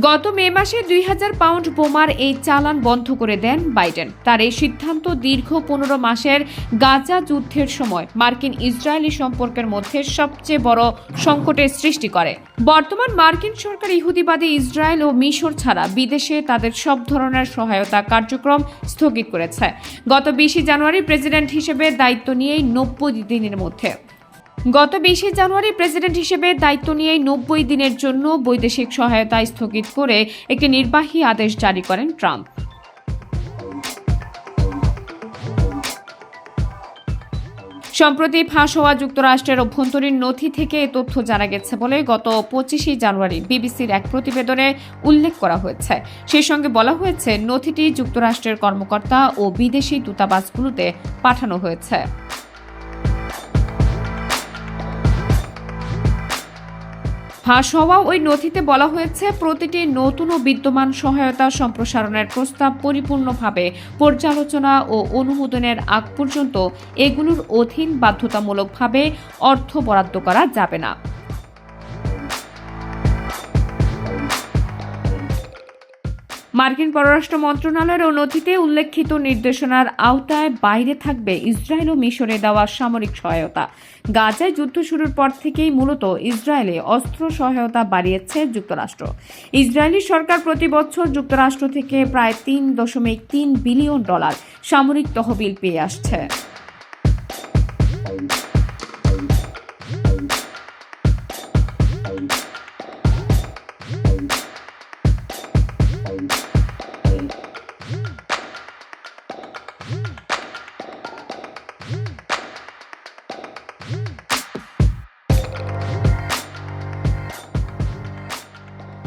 গত মে মাসে ২,০০০ পাউন্ড বোমার এই চালান বন্ধ করে দেন বাইডেন। তার এই সিদ্ধান্ত দীর্ঘ ১৫ মাসের গাজা যুদ্ধের সময় মার্কিন ইসরায়েলি সম্পর্কের মধ্যে সবচেয়ে বড় সংকটের সৃষ্টি করে। বর্তমান মার্কিন সরকার ইহুদিবাদী ইসরায়েল ও মিশর ছাড়া বিদেশে তাদের সব ধরনের সহায়তা কার্যক্রম স্থগিত করেছে। গত ২০ জানুয়ারি প্রেসিডেন্ট হিসেবে দায়িত্ব নিয়েই ৯০ দিনের জন্য বৈদেশিক সহায়তা স্থগিত করে একটি নির্বাহী আদেশ জারি করেন ট্রাম্প। সম্প্রতি ফাঁস হওয়া যুক্তরাষ্ট্রের অভ্যন্তরীণ নথি থেকে এ তথ্য জানা গেছে বলে গত ২৫ জানুয়ারি বিবিসির এক প্রতিবেদনে উল্লেখ করা হয়েছে। সেই সঙ্গে বলা হয়েছে, নথিটি যুক্তরাষ্ট্রের কর্মকর্তা ও বিদেশি দূতাবাসগুলোতে পাঠানো হয়েছে। ফাঁস হওয়া ওই নথিতে বলা হয়েছে, প্রতিটি নতুন ও বিদ্যমান সহায়তা সম্প্রসারণের প্রস্তাব পরিপূর্ণভাবে পর্যালোচনা ও অনুমোদনের আগ পর্যন্ত এগুলোর অধীন বাধ্যতামূলকভাবে অর্থ বরাদ্দ করা যাবে না। মার্কিন পররাষ্ট্র মন্ত্রণালয়ের নথিতে উল্লেখিত নির্দেশনার আওতায় বাইরে থাকবে ইসরায়েল ও মিশরে দেওয়া সামরিক সহায়তা। গাজায় যুদ্ধ শুরুর পর থেকেই মূলত ইসরায়েলে অস্ত্র সহায়তা বাড়িয়েছে যুক্তরাষ্ট্র। ইসরায়েলি সরকার প্রতি বছর যুক্তরাষ্ট্র থেকে প্রায় $3.3 বিলিয়ন সামরিক তহবিল পেয়ে আসছে।